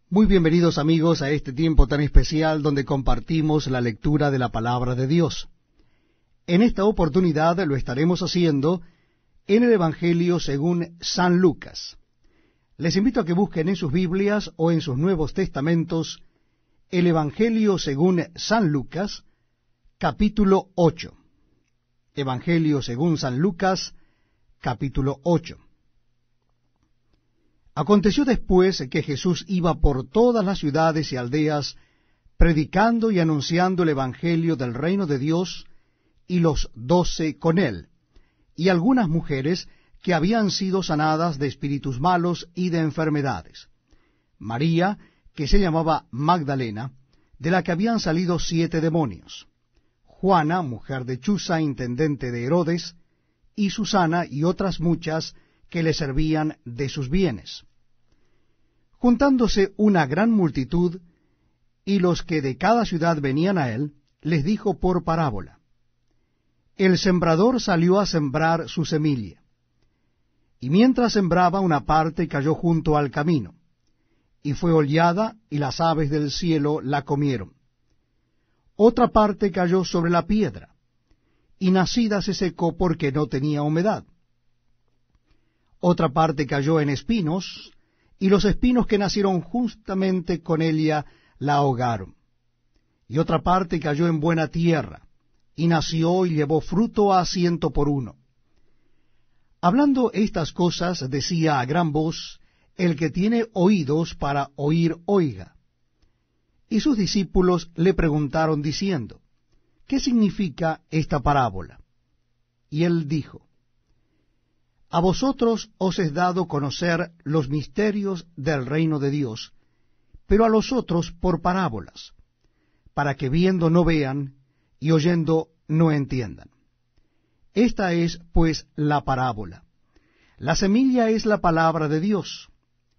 Muy bienvenidos amigos a este tiempo tan especial donde compartimos la lectura de la palabra de Dios. En esta oportunidad lo estaremos haciendo en el Evangelio según San Lucas. Les invito a que busquen en sus Biblias o en sus Nuevos Testamentos el Evangelio según San Lucas, capítulo 8. Evangelio según San Lucas, capítulo 8. Aconteció después que Jesús iba por todas las ciudades y aldeas, predicando y anunciando el Evangelio del reino de Dios, y los 12 con él, y algunas mujeres que habían sido sanadas de espíritus malos y de enfermedades. María, que se llamaba Magdalena, de la que habían salido 7 demonios. Juana, mujer de Chuza, intendente de Herodes, y Susana y otras muchas que le servían de sus bienes. Juntándose una gran multitud, y los que de cada ciudad venían a él, les dijo por parábola: El sembrador salió a sembrar su semilla, y mientras sembraba una parte cayó junto al camino, y fue hollada, y las aves del cielo la comieron. Otra parte cayó sobre la piedra, y nacida se secó porque no tenía humedad. Otra parte cayó en espinos, y los espinos que nacieron justamente con ella la ahogaron. Y otra parte cayó en buena tierra, y nació y llevó fruto a 100 por 1. Hablando estas cosas, decía a gran voz: El que tiene oídos para oír, oiga. Y sus discípulos le preguntaron diciendo: ¿Qué significa esta parábola? Y él dijo: A vosotros os es dado conocer los misterios del reino de Dios, pero a los otros por parábolas, para que viendo no vean, y oyendo no entiendan. Esta es, pues, la parábola. La semilla es la palabra de Dios,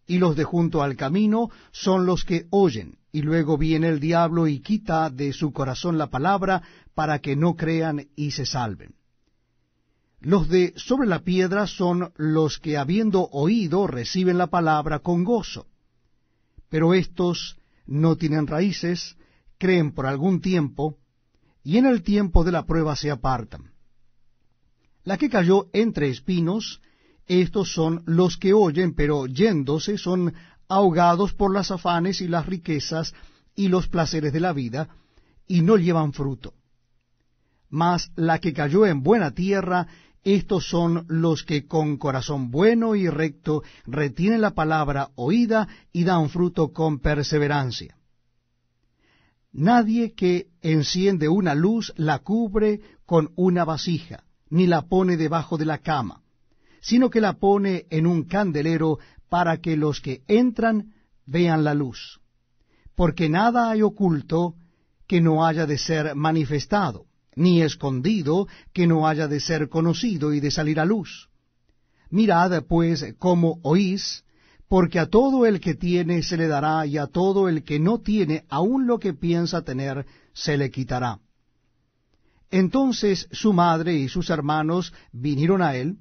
y los de junto al camino son los que oyen, y luego viene el diablo y quita de su corazón la palabra, para que no crean y se salven. Los de sobre la piedra son los que, habiendo oído, reciben la palabra con gozo. Pero éstos no tienen raíces, creen por algún tiempo, y en el tiempo de la prueba se apartan. La que cayó entre espinos, estos son los que oyen, pero yéndose son ahogados por las afanes y las riquezas y los placeres de la vida, y no llevan fruto. Mas la que cayó en buena tierra, estos son los que con corazón bueno y recto retienen la palabra oída y dan fruto con perseverancia. Nadie que enciende una luz la cubre con una vasija, ni la pone debajo de la cama, sino que la pone en un candelero para que los que entran vean la luz. Porque nada hay oculto que no haya de ser manifestado, ni escondido que no haya de ser conocido y de salir a luz. Mirad, pues, cómo oís, porque a todo el que tiene se le dará, y a todo el que no tiene, aun lo que piensa tener, se le quitará. Entonces su madre y sus hermanos vinieron a él,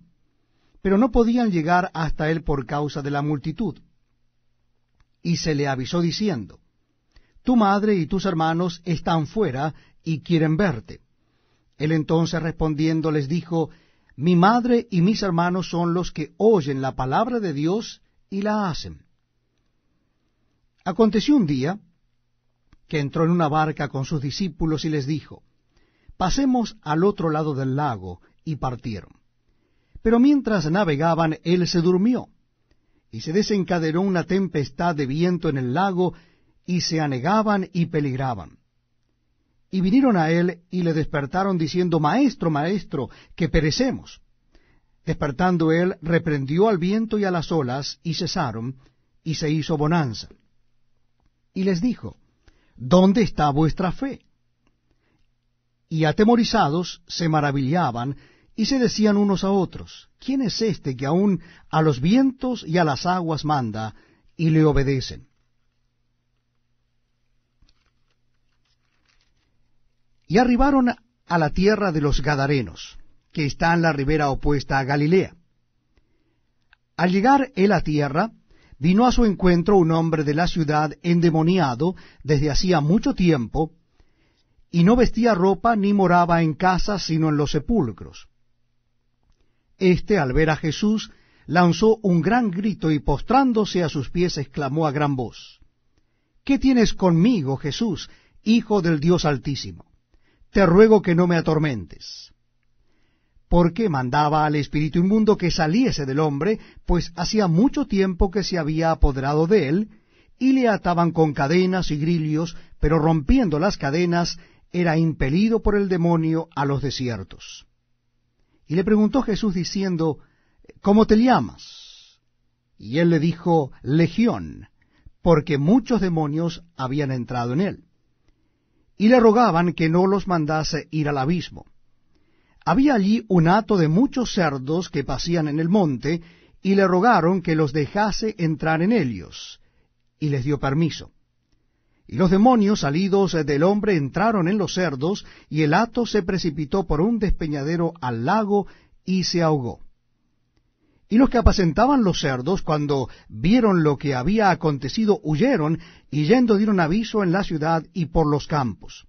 pero no podían llegar hasta él por causa de la multitud. Y se le avisó diciendo: Tu madre y tus hermanos están fuera y quieren verte. Él entonces respondiendo les dijo: Mi madre y mis hermanos son los que oyen la palabra de Dios y la hacen. Aconteció un día que entró en una barca con sus discípulos y les dijo: Pasemos al otro lado del lago, y partieron. Pero mientras navegaban, él se durmió, y se desencadenó una tempestad de viento en el lago, y se anegaban y peligraban. Y vinieron a él y le despertaron diciendo: Maestro, maestro, que perecemos. Despertando él, reprendió al viento y a las olas, y cesaron, y se hizo bonanza. Y les dijo: ¿Dónde está vuestra fe? Y atemorizados se maravillaban, y se decían unos a otros: ¿Quién es este que aun a los vientos y a las aguas manda, y le obedecen? Y arribaron a la tierra de los Gadarenos, que está en la ribera opuesta a Galilea. Al llegar él a tierra, vino a su encuentro un hombre de la ciudad endemoniado desde hacía mucho tiempo, y no vestía ropa ni moraba en casa sino en los sepulcros. Este, al ver a Jesús, lanzó un gran grito y postrándose a sus pies exclamó a gran voz: ¿Qué tienes conmigo, Jesús, Hijo del Dios Altísimo? Te ruego que no me atormentes. Porque mandaba al espíritu inmundo que saliese del hombre, pues hacía mucho tiempo que se había apoderado de él, y le ataban con cadenas y grillos, pero rompiendo las cadenas, era impelido por el demonio a los desiertos. Y le preguntó Jesús diciendo: ¿Cómo te llamas? Y él le dijo: Legión, porque muchos demonios habían entrado en él. Y le rogaban que no los mandase ir al abismo. Había allí un hato de muchos cerdos que pasían en el monte, y le rogaron que los dejase entrar en ellos, y les dio permiso. Y los demonios salidos del hombre entraron en los cerdos, y el hato se precipitó por un despeñadero al lago, y se ahogó. Y los que apacentaban los cerdos, cuando vieron lo que había acontecido, huyeron, y yendo dieron aviso en la ciudad y por los campos.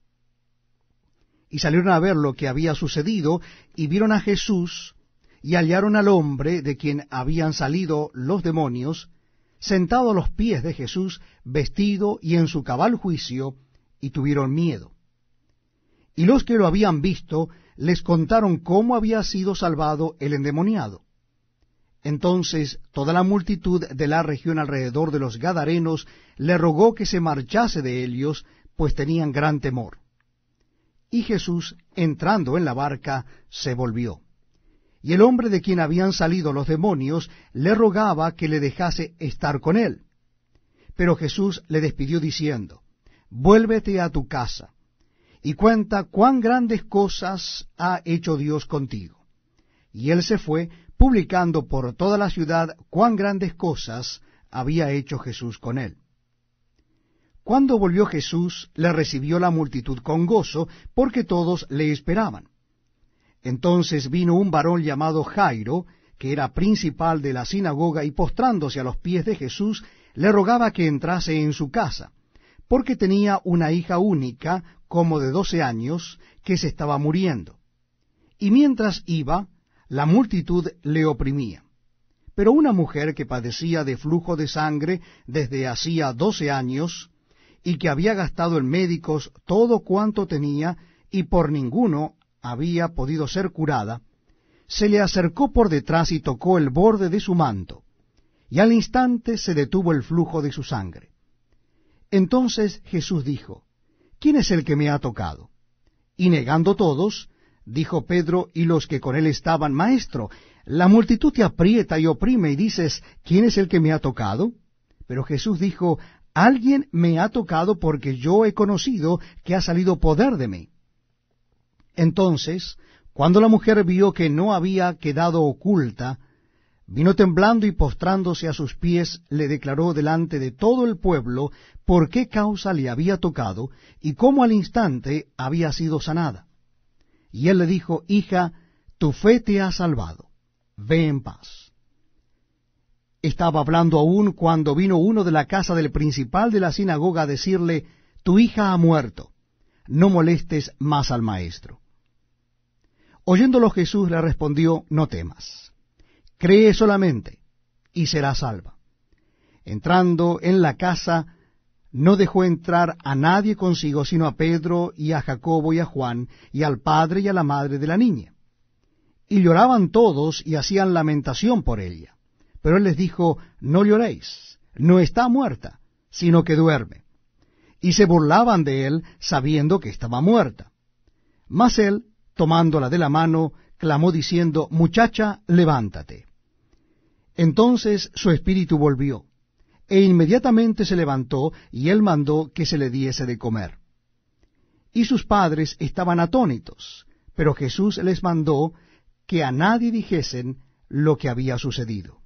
Y salieron a ver lo que había sucedido, y vieron a Jesús, y hallaron al hombre de quien habían salido los demonios, sentado a los pies de Jesús, vestido y en su cabal juicio, y tuvieron miedo. Y los que lo habían visto les contaron cómo había sido salvado el endemoniado. Entonces toda la multitud de la región alrededor de los Gadarenos le rogó que se marchase de ellos, pues tenían gran temor. Y Jesús, entrando en la barca, se volvió. Y el hombre de quien habían salido los demonios le rogaba que le dejase estar con él. Pero Jesús le despidió diciendo: Vuélvete a tu casa, y cuenta cuán grandes cosas ha hecho Dios contigo. Y él se fue, publicando por toda la ciudad cuán grandes cosas había hecho Jesús con él. Cuando volvió Jesús, le recibió la multitud con gozo, porque todos le esperaban. Entonces vino un varón llamado Jairo, que era principal de la sinagoga, y postrándose a los pies de Jesús, le rogaba que entrase en su casa, porque tenía una hija única, como de 12 años, que se estaba muriendo. Y mientras iba, la multitud le oprimía. Pero una mujer que padecía de flujo de sangre desde hacía 12 años, y que había gastado en médicos todo cuanto tenía, y por ninguno había podido ser curada, se le acercó por detrás y tocó el borde de su manto, y al instante se detuvo el flujo de su sangre. Entonces Jesús dijo: ¿Quién es el que me ha tocado? Y negando todos, dijo Pedro y los que con él estaban: Maestro, la multitud te aprieta y oprime, y dices: ¿Quién es el que me ha tocado? Pero Jesús dijo: Alguien me ha tocado, porque yo he conocido que ha salido poder de mí. Entonces, cuando la mujer vio que no había quedado oculta, vino temblando y postrándose a sus pies, le declaró delante de todo el pueblo por qué causa le había tocado, y cómo al instante había sido sanada. Y él le dijo: Hija, tu fe te ha salvado, ve en paz. Estaba hablando aún cuando vino uno de la casa del principal de la sinagoga a decirle: Tu hija ha muerto, no molestes más al maestro. Oyéndolo Jesús le respondió: No temas, cree solamente, y serás salva. Entrando en la casa, no dejó entrar a nadie consigo, sino a Pedro y a Jacobo y a Juan, y al padre y a la madre de la niña. Y lloraban todos y hacían lamentación por ella. Pero él les dijo: No lloréis, no está muerta, sino que duerme. Y se burlaban de él, sabiendo que estaba muerta. Mas él, tomándola de la mano, clamó diciendo: Muchacha, levántate. Entonces su espíritu volvió, e inmediatamente se levantó, y él mandó que se le diese de comer. Y sus padres estaban atónitos, pero Jesús les mandó que a nadie dijesen lo que había sucedido.